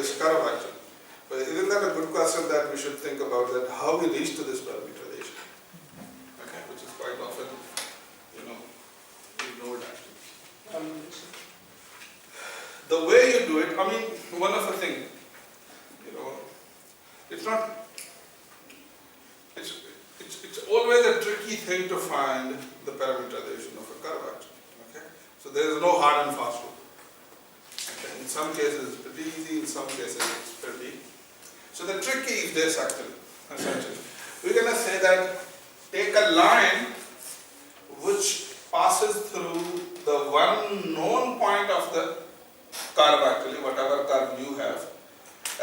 this curve actually. But isn't that a good question that we should think about, that how we reach to this parametrization? Okay, which is quite often, ignored actually. The way you do it, I mean, one of the things, it's not, it's always a tricky thing to find the parametrization of a curve actually. Okay, so there is no hard and fast rule. Okay, in some cases it's pretty easy, in some cases it's pretty. So the trick is this actually, essentially. We're going to say that take a line which passes through the one known point of the curve actually, whatever curve you have,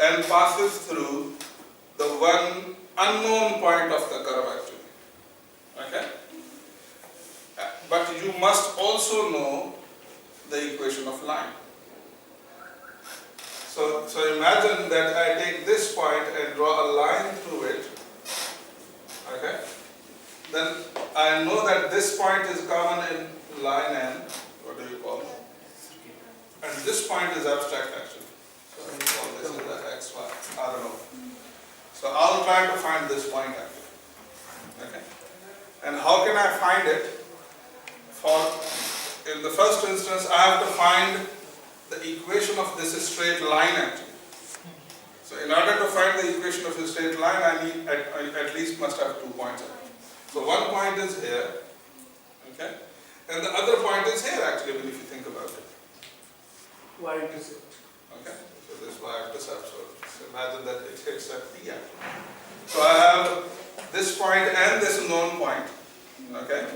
and passes through the one unknown point of the curve actually. Okay? But you must also know the equation of line. So imagine that I take this point and draw a line through it. Okay? Then I know that this point is common in line N, what do you call it? And this point is abstract actually. So I call this is the x, y, I don't know. So I'll try to find this point actually. Okay? And how can I find it? In the first instance, I have to find the equation of this straight line actually. So in order to find the equation of a straight line, I at least must have 2 points. So one point is here, okay, and the other point is here actually, if you think about it. Why is it? Okay, so this y-intercept. So imagine that it hits at P actually. So I have this point and this known point, okay,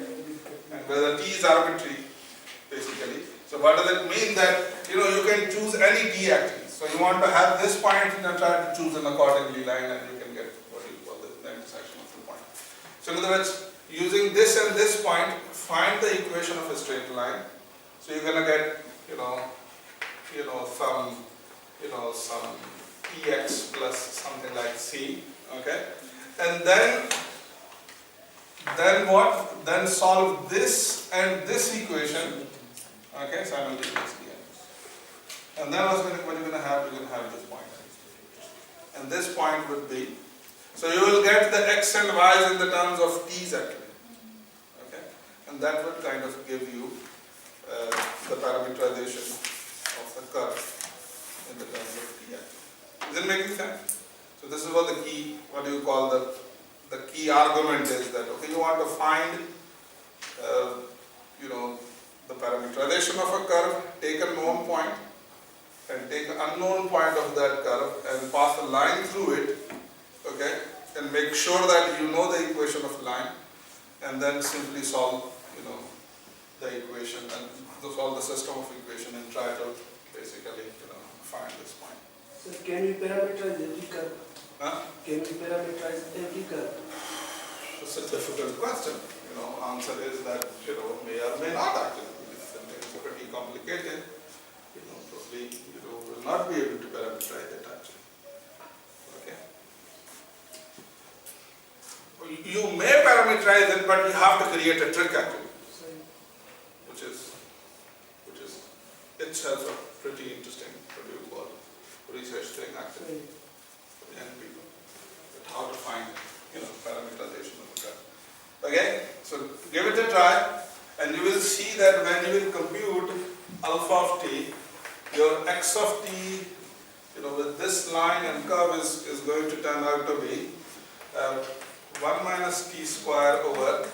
and where the T is arbitrary, basically. So what does it mean? That you can choose any T actually. So you want to have this point and try to choose an accordingly line, and you can get what you call the intersection of the point. So in other words, using this and this point, find the equation of a straight line. So you're gonna get some Px plus something like C. Okay, and then what? Then solve this and this equation. Okay, simultaneously. And then what you're going to have? You're going to have this point. And this point would be, so you will get the x and y's in the terms of t's actually. Okay, and that would kind of give you the parametrization of the curve in the terms of t actually. Is it making sense? So this is what the key, what do you call the key argument is, that okay, you want to find the parametrization of a curve, take a known point and take an unknown point of that curve and pass a line through it, okay, and make sure that you know the equation of line, and then simply solve the equation and solve the system of equation and try to basically find this point. So can we parameterize every curve? Huh? Can we parameterize every curve? It's a difficult question. Answer is that may or may not actually. If something is pretty complicated, probably you will not be able to parameterize it actually. Okay. You may parameterize it, but you have to create a trick actually, which is itself a pretty interesting, what do you call it, research thing actually for the young people. But how to find parameterization of a curve. Okay, so give it a try, and you will see that when you will compute alpha of t, your x of t, with this line and curve is going to turn out to be 1 minus t square over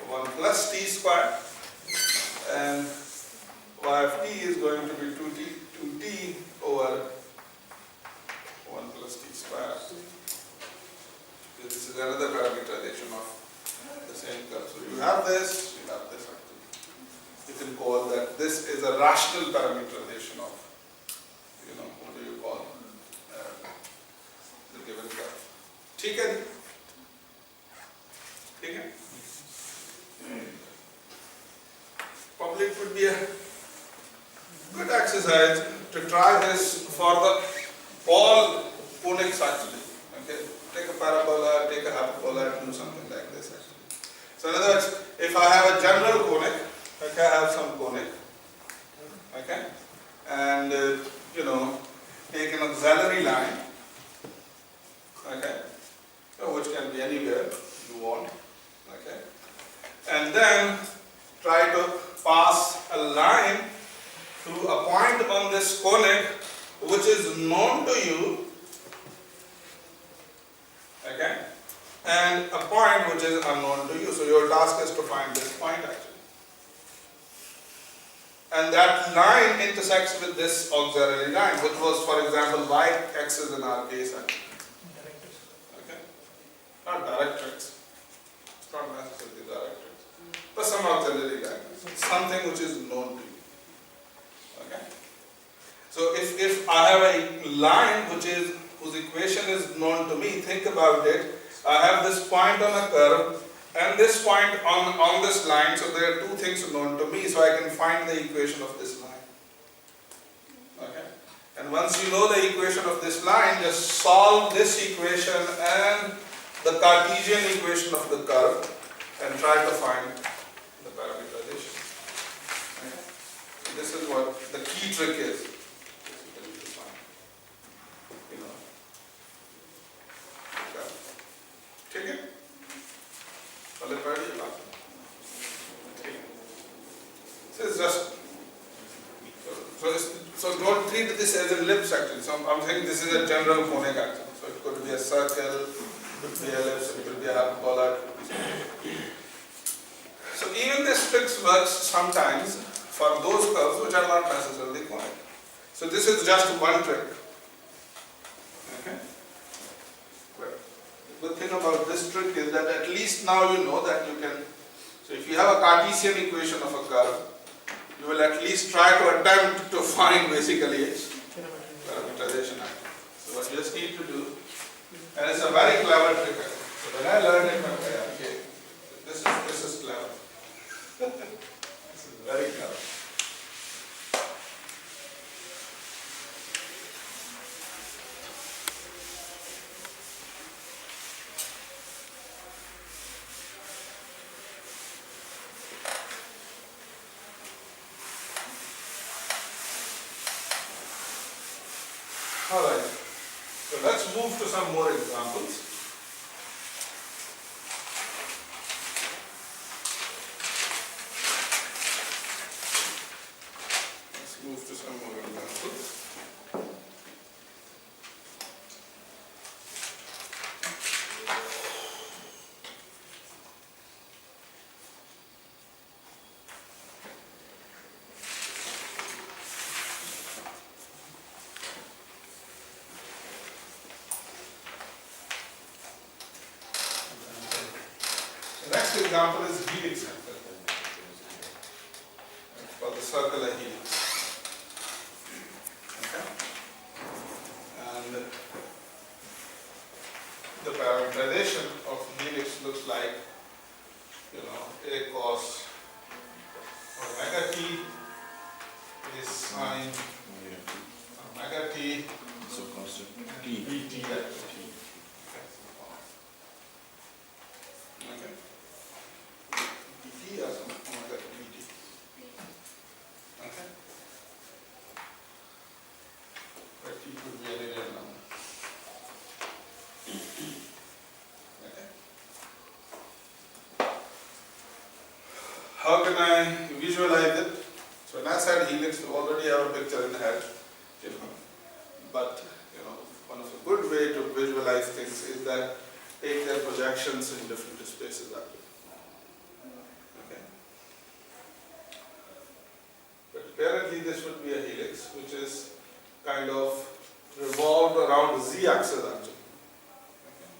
1 plus t square, and y of t is going to be 2t over 1 plus t square. This is another parameterization of the same curve. So you have this actually. You can call that this is a rational parameterization of, what do you call the given curve. Okay? Okay? Probably it would be a good exercise to try this for all conics actually. Okay? Take a parabola, take a hyperbola, and do something like this actually. So in other words, if I have a general conic, okay, I have some conic, okay, and take an auxiliary line, okay, which can be anywhere you want, okay, and then try to pass a line through a point on this conic which is known to you, okay, and a point which is unknown to you. So your task is to find this point actually. And that line intersects with this auxiliary line, which was, for example, y-axis in our case. Okay? Not directrix. It's not necessarily directrix. But some auxiliary line. Something which is known to you. Okay? So if I have a line whose equation is known to me, think about it. I have this point on a curve and this point on this line, so there are two things known to me, so I can find the equation of this line. Okay? And once you know the equation of this line, just solve this equation and the Cartesian equation of the curve and try to find the parametrization. Okay? So this is what the key trick is. You know. Okay? This is just so don't treat this as an ellipse actually. So I'm saying this is a general conic actually. So it could be a circle, it could be an ellipse, it could be a hyperbola. So even this trick works sometimes for those curves which are not necessarily conic. So this is just one trick. Okay. The good thing about this trick is that at least now you know that you can, so if you have a Cartesian equation of a curve, you will at least try to attempt to find basically its parametrization. So what you just need to do, and it's a very clever trick. So when I learned it, okay, this is clever. This is very clever. Alright, so let's move to some more examples. Let's move to some more examples. Next example is helix for the circular helix. Okay? And the parameterization of helix looks like, you know, A cos omega t is sine omega t, so constant and t. bt at t. Okay. Bt as omega bt. Okay. But t could be any real number. Okay. How can I visualize it? So when I said helix, you already have a picture in the head, you know. But you know, one of the good way to visualize things is that take their projections in different spaces actually. Okay. But apparently this would be a helix which is kind of revolved around the z-axis actually. Okay.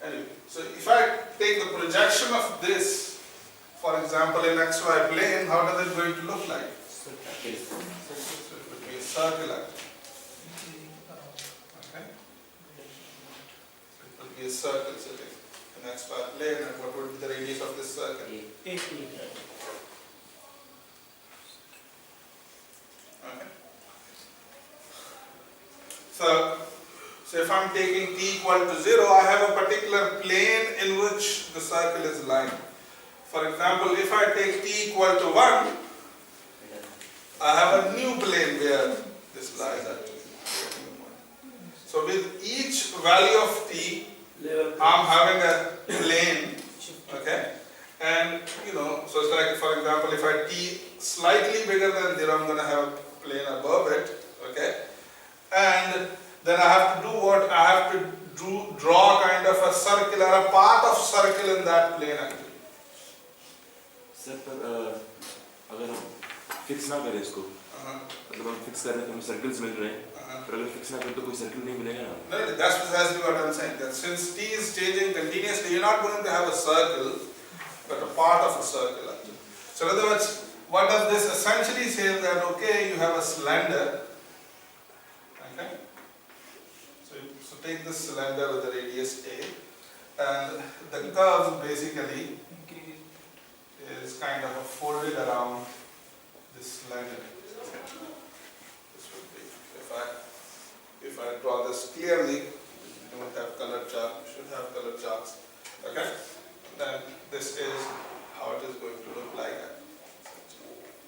Anyway, so if I take the projection of this, for example in xy plane, how does it going to look like? So it would be a circle actually. Okay. It would be a circle sitting in xy plane, and what would be the radius of this circle? A. Okay. So if I'm taking t equal to 0, I have a particular plane in which the circle is lying. For example, if I take t equal to 1, I have a new plane where this lies actually. So with each value of t, level. I'm having a plane, okay? And so it's like, for example, if I t slightly bigger than 0, I'm going to have a plane above it, okay? And then I have to do what? I have to draw kind of a circle or a part of circle in that plane actually. Sir पर अगर हम fix ना करें इसको, मतलब हम fix करें तो हमें सर्कल्स मिल रहे हैं, पर अगर फिक्स ना करें तो कोई सर्कल नहीं मिलेगा ना? No, that's precisely what I'm saying. That since t is changing continuously, you're not going to have a circle, but a part of a circle actually. So in other words, what does this essentially say is that okay, you have a cylinder. Okay. So take this cylinder with the radius a, and the curve basically is kind of folded around this cylinder. This would be, if I draw this clearly, you don't have colored chart, you should have colored charts. Okay? Then this is how it is going to look like.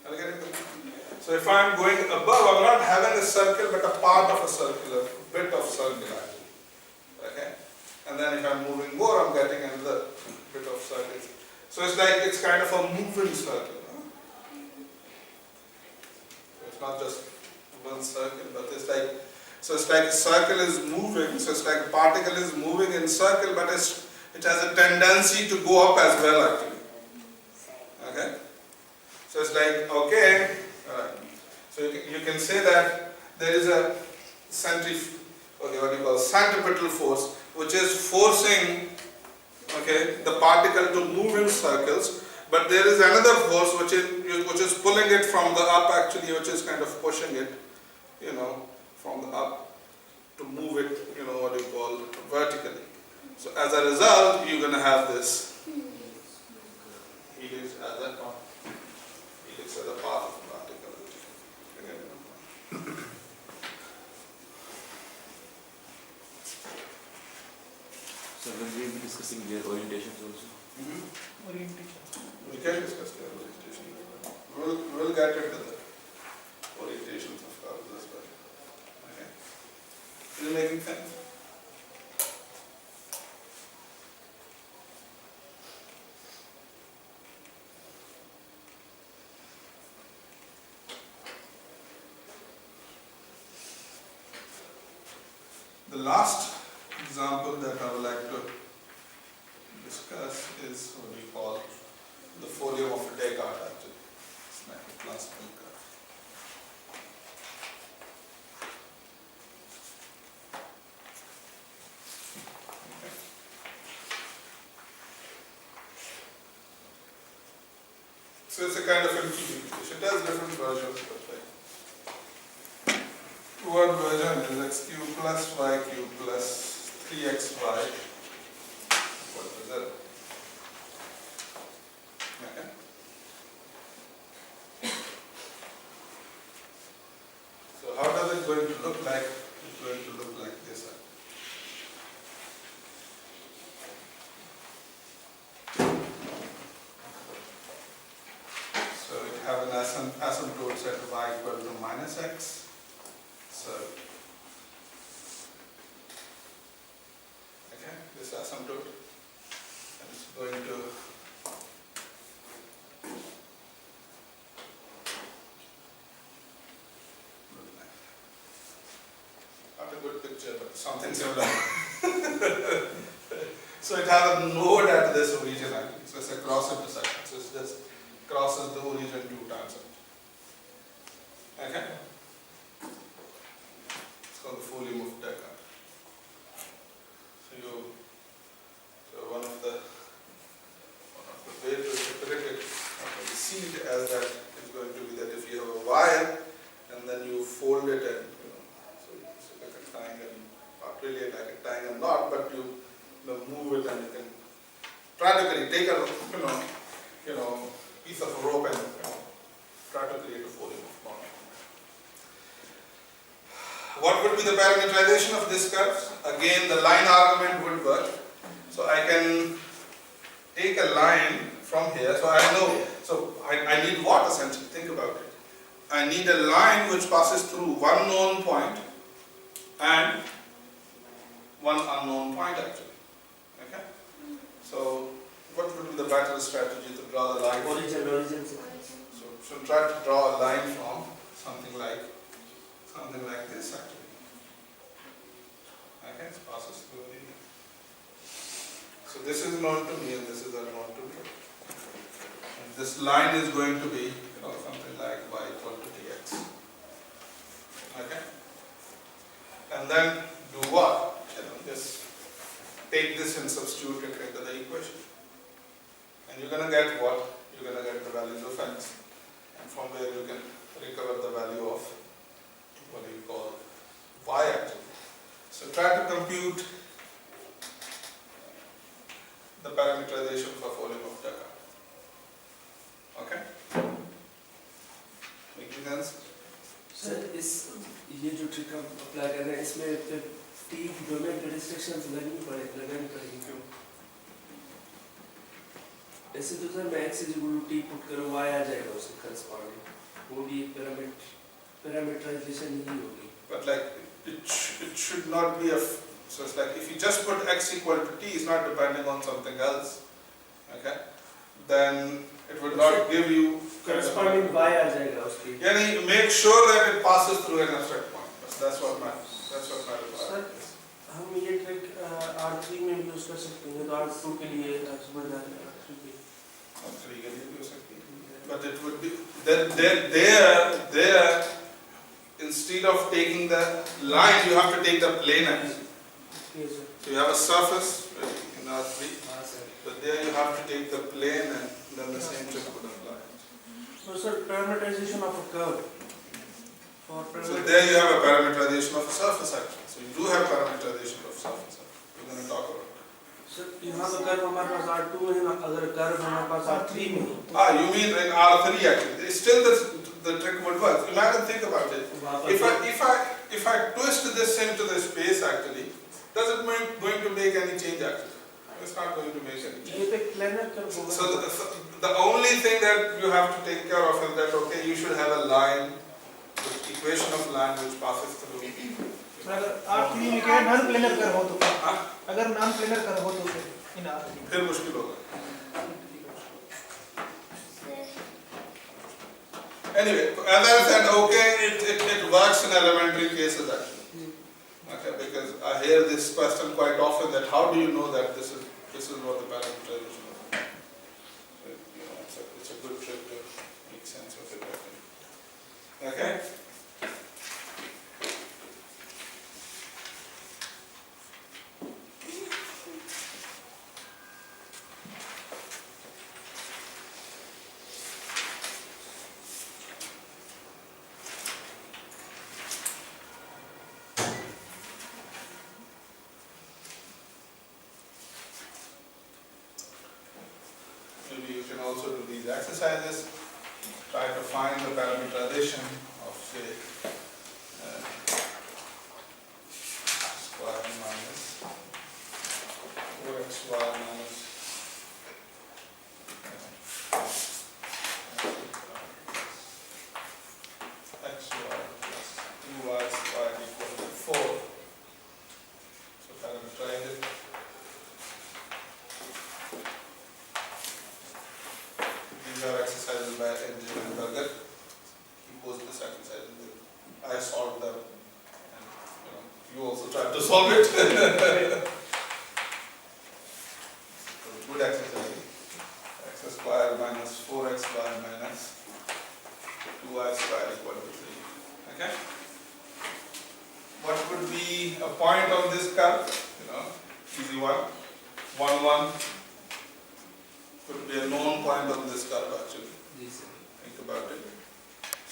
Are you getting it? So if I'm going above, I'm not having a circle but a part of a circle, a bit of circle actually. Okay? And then if I'm moving more, I'm getting another bit of circle. So it's like it's kind of a moving circle. So it's not just one circle, but it's like, so it's like a circle is moving, so it's like a particle is moving in circle, but it has a tendency to go up as well actually. Okay? So it's like, okay, so you can say that there is a centripetal force which is forcing the particle to move in circles, but there is another force which is pulling it from the up actually, which is kind of pushing it, from the up to move it, vertically. So as a result, you're going to have this helix as a path of the particle. So when we will be discussing their orientations also. Orientation. We can discuss the orientation. We'll get into the orientations of curves as well. Okay. Is it making sense? The last example that I would like to discuss is what we call the folium of Descartes actually. It's like a classical curve. Okay. So it's a kind of integration. It has different versions, but one version is x cubed plus y cubed plus 3xy equal to 0. Okay. So how does it going to look like? It's going to look like this. So we have an asymptote set of y equal to minus x. So, okay, this asymptote is going to not a good picture, but something similar. So it has a node at this origin actually. So it's a cross intersection. So it just crosses the origin 2 times. Okay? Called the folium of Descartes. So one of the ways to interpret it, you see it as that is going to be that if you have a wire and then you fold it and so like a triangle, not really like a triangle knot, but you move it and you can practically take a piece of rope and try to create a folium of knot. What would be the parametrization of this curve? Again, the line argument would work. So I can take a line from here. So I know, so I need what essentially? Think about it. I need a line which passes through one known point and point actually. Okay? So what would be the better strategy to draw the line? Origin. So try to draw a line from something like this actually. Okay, it passes through the. So this is known to me and this is unknown to me. And this line is going to be, something like y equal to dx. Okay? And then do what? Just take this and substitute it into the equation. And you're going to get what? You're going to get the values of x. And from where you can recover the value of what you call y actually. So try to compute the parameterization for volume of Dakar. Okay? Making sense? Sir इस ये जो trick हम apply कर रहे हैं इसमें फिर T domain के रिस्ट्रिक्शंस लगानी पड़ेगी क्यों? ऐसे तो सर मैं x equal to T put करूँ y आ जाएगा उसके करस्पॉन्डिंग वो भी एक पैरामीटराइजेशन ही होगी. But like it should not be so it's like if you just put x equal to t, it's not depending on something else. Okay? Then it would not give you corresponding y आ जाएगा उसकी. Yani make sure that it passes through an abstract point. That's what matters. Sir, हम ये trick R3 में भी use कर सकते हैं तो R2 के लिए समझदार है R3 के लिए भी हो सकती है. But it would be there instead of taking the line you have to take the plane actually. Yes sir. So you have a surface in R3, but there you have to take the plane and then the same trick would apply. So sir, parameterization of a curve. So there you have a parameterization of a surface actually. So you do have parameterization of surface. We're going to talk about it. Sir, यहाँ तो curve हमारे पास R2 में है ना, अगर curve हमारे पास R3 में हो. You mean in R3 actually? Still the trick would work. Imagine, think about it. If I twist this into the space actually, does it going to make any change actually? It's not going to make any change. ये तो planar curve होगा. So the only thing that you have to take care of is that okay, you should have a line, the equation of line which passes through. अगर R3 में क्या non planar curve हो तो अगर non planar curve हो तो इन R3 फिर मुश्किल होगा. Anyway, as I said, okay, it works in elementary cases actually. Okay, because I hear this question quite often that how do you know that this is what the parameterization is? So, it's a good trick to make sense of it. Okay? Maybe you can also do these exercises. Try to find the parameterization of say square minus 4xy minus xy plus 2y squared equal to 4. So parameterize it. These are exercises by Engine and Berger. He posed this exercise and I solved them. And, you also tried to solve it. So good exercise. X squared minus 4xy minus 2y squared equal to 3. Okay? What would be a point on this curve? Easy one. 1, 1. Could be a known point on this curve actually. Think about it.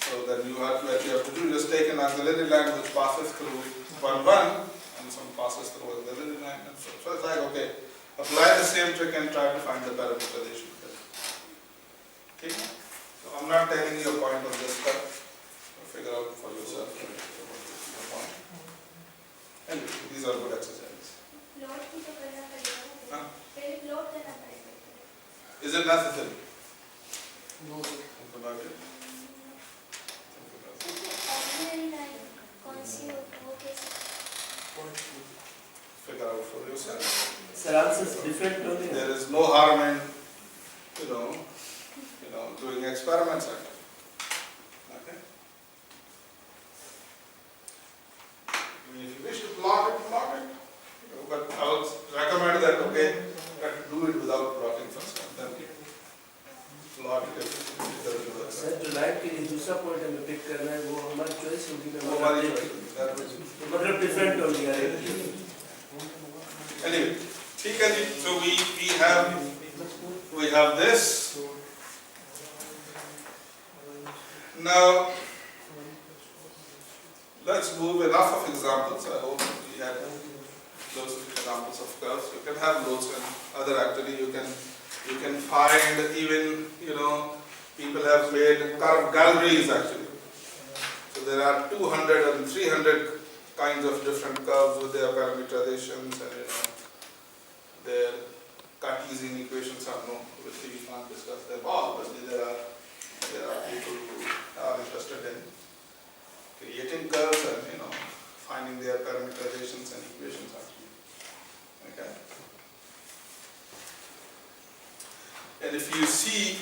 So then what you have to do, just take an auxiliary line which passes through 1, 1 and some passes through auxiliary line and so it's like okay, apply the same trick and try to find the parameterization. Okay? So I'm not telling you a point on this curve. Figure out for yourself the point. Anyway, these are good exercises. Is it necessary? No. Think about it. Figure out for yourself. Sir, answers different only. There is no harm in, doing experiments like that. Okay? I mean, if you wish to plot it, plot it. But I would recommend that, okay, try to do it without plotting first, and then plot it if it doesn't work. Sir जो light के लिए दूसरा point हमें pick करना है वो हमारी choice होगी ना वो हमारी choice, that would be- मतलब डिफरेंट होगी यार Anyway, ठीक है जी. So we have this. Now, let's move enough of examples. I hope we had loads of examples of curves. You can have loads and other actually you can find even, people have made curve galleries actually. So there are 200 and 300 kinds of different curves with their parametrizations and their Cartesian equations are known, which we can't discuss them all, but there are people who are interested in creating curves and finding their parametrizations and equations actually. Okay. And if you see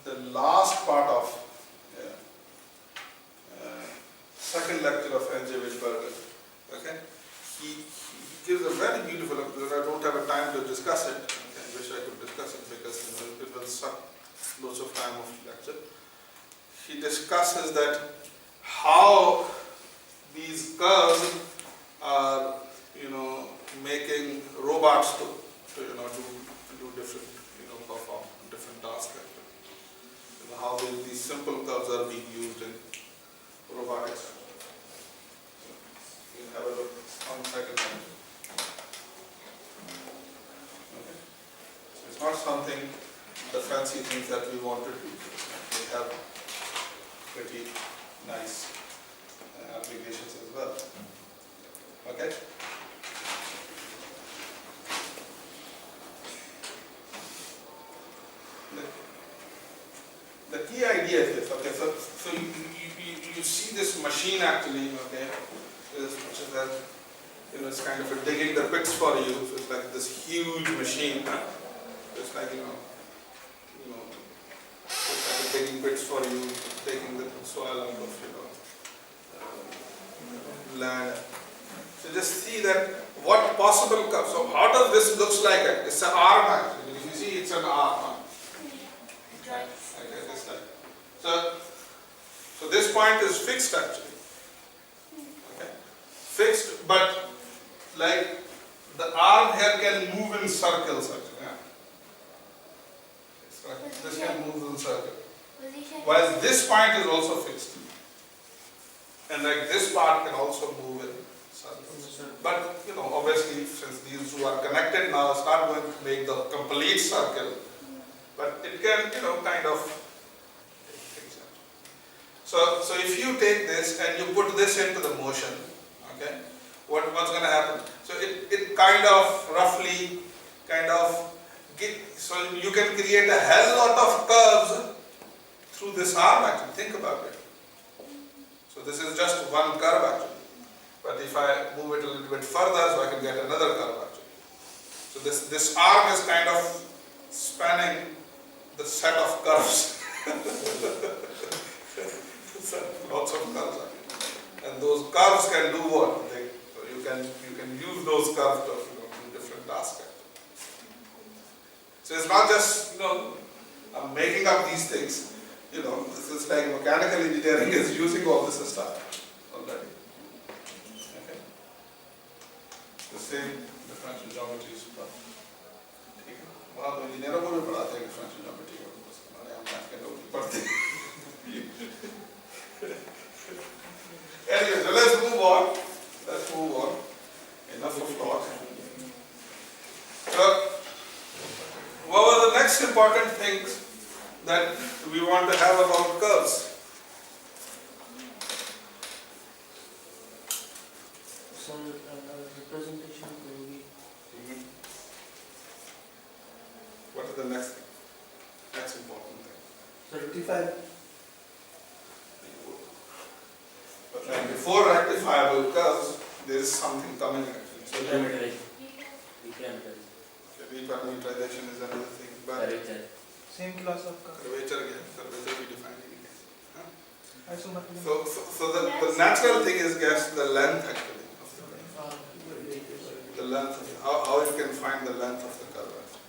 the last part of second lecture of N.J. Wittenberger, okay, he gives a very beautiful, because I don't have a time to discuss it. Okay, I wish I could discuss it because it will suck lots of time of lecture. He discusses that how these curves are, making robots to do different, perform different tasks. How these simple curves are being used in robotics. You have a look on second one. Okay. So it's not something, the fancy things that we want to do. We have pretty nice applications as well. Okay. The key idea is this, okay, so you see this machine actually, okay, which is that, it's kind of digging the pits for you, so it's like this huge machine, it's like, it's like digging pits for you, taking the soil out of, land. So just see that what possible comes. So how does this looks like? It's an arm actually. If you see, it's an arm. Okay, this type. So this point is fixed actually. Okay, fixed, but like the arm here can move in circles actually. Yeah. It's like this can move in circles. While this point is also fixed. And like this part can also move in circles. But obviously since these two are connected now, it's not going to make the complete circle. But it can, kind of. So if you take this and you put this into the motion, okay, what's going to happen? So it kind of roughly, so you can create a hell lot of curves through this arm actually. Think about it. So this is just one curve actually. But if I move it a little bit further, so I can get another curve actually. So this arm is kind of spanning the set of curves. Lots of curves actually. And those curves can do what? So you can use those curves to do different tasks actually. So it's not just I'm making up these things. This is like mechanical engineering is using all this stuff already. Okay. The same differential geometry stuff. ठीक है. वहाँ तो इंजीनियरों को भी पढ़ाते हैं differential geometry को. हमारे यहाँ मैथ के लोग भी पढ़ते हैं. Anyway, so let's move on. Enough of talk. So, what were the next important things that we want to have about curves? So, representation will be. What is the next important thing? So, rectify. And before rectifiable curves, there is something coming actually. So parametrization is another thing. But Same class of curve. curvature we define anyway. Huh? Isomorphism. So the natural thing is guess the length actually of the curve. The length, how you can find the length of the curve actually.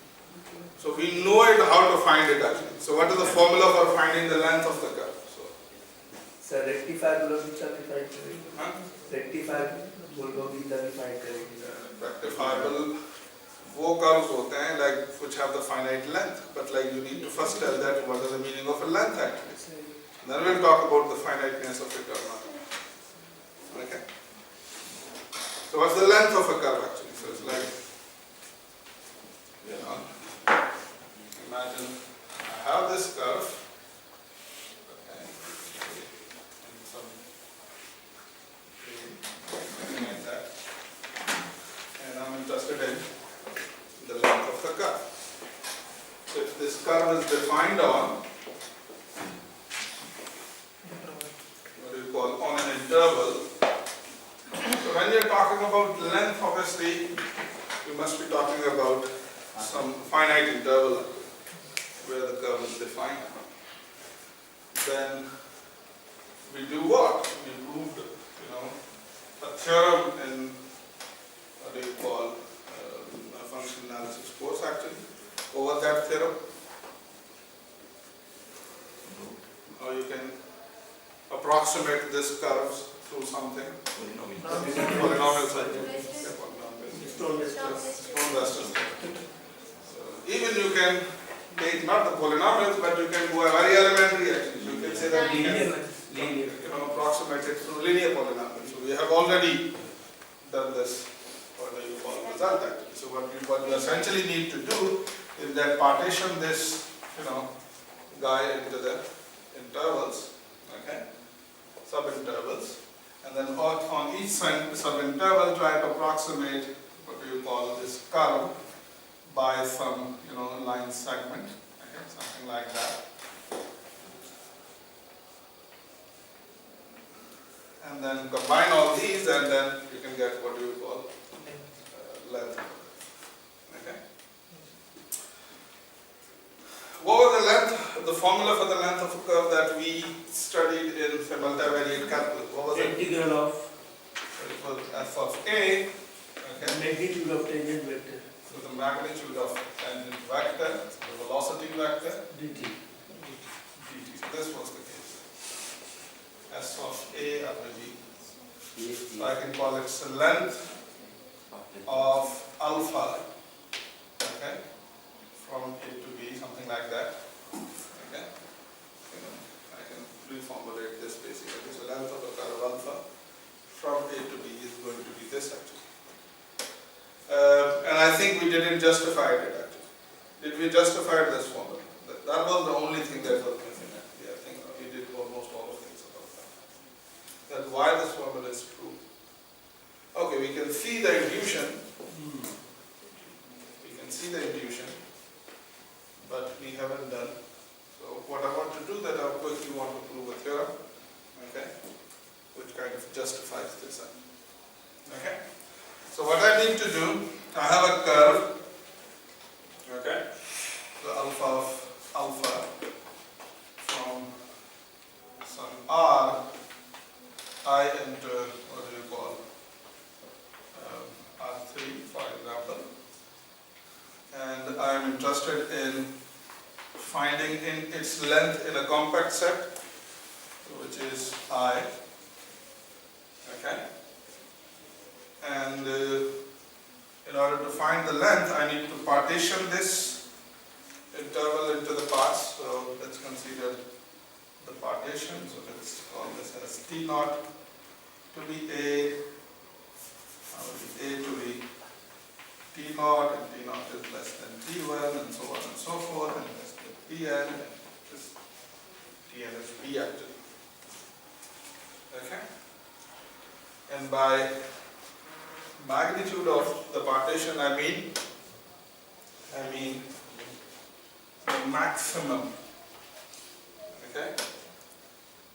So we know it how to find it actually. So what is the formula for finding the length of the curve? Sir, rectifiable of which we find करेंगे? Huh? Rectifiable of which we find करेंगे? Rectifiable वो curves होते हैं like which have the finite length, but like you need to first tell that what is the meaning of a length actually. Then we'll talk about the finiteness of a curve. Okay. So what's the length of a curve actually? So it's like, you know, imagine I have this curve. Okay. Something like that. And I'm interested in the length of the curve. So if this curve is defined on what do you call on an interval. So when you're talking about length, obviously you must be talking about some finite interval where the curve is defined. Then we do what? We proved, you know, a theorem in what do you call a function analysis course actually over that theorem. Or you can approximate this curves through something. Polynomials actually. Stone vectors. So even you can take not the polynomials, but you can go a very elementary actually. You can say that you can, you know, approximate it through linear polynomials. So we have already done this for the result actually. So what you essentially need to do is that partition this, you know, guy into the intervals, okay, subintervals, and then on each subinterval try to approximate what do you call this curve by some, you know, line segment, okay, something like that. And then combine all these and then you can get what do you call length. Okay. What was the length, the formula for the length of a curve that we studied in multivariate calculus? What was it? Integral of It was f of a, okay. magnitude of tangent vector. So the magnitude of tangent vector, the velocity vector, dt. dt. So this was the case. S of a upon b. So I can call it the length of alpha, okay, from a to b, something like that. Okay. I can reformulate this basically. So length of a curve alpha from a to b is going to be this actually. And I think we didn't justify it actually. Did we justify this formula? That was the only thing that was missing actually. I think we did almost all of things about that. That's why this formula is true. Okay, we can see the intuition. We can see the intuition, but we haven't done. So what I want to do that I quickly want to prove a theorem, okay, which kind of justifies this. Okay. So what I need to do, I have a curve, okay, so alpha of alpha from some r, I into, what do you call, R3 for example, and I am interested in finding in its length in a compact set, which is I, okay. And in order to find the length, I need to partition this interval into the parts. So let's consider the partition. So let's call this as T naught to be A, A to be T naught, and T naught is less than T1, and so on and so forth, and less than Tn, and this Tn is B actually. Okay? And by magnitude of the partition, I mean the maximum, okay,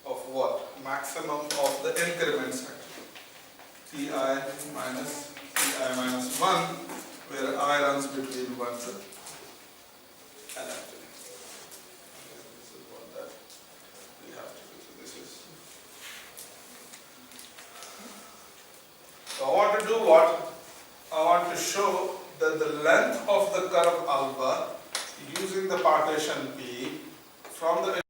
of what? maximum of the increments actually. Ti minus 1, where I runs between 1 to n actually. Okay, this is what that we have to do. So this is. So I want to do what? I want to show that the length of the curve alpha using the partition P from the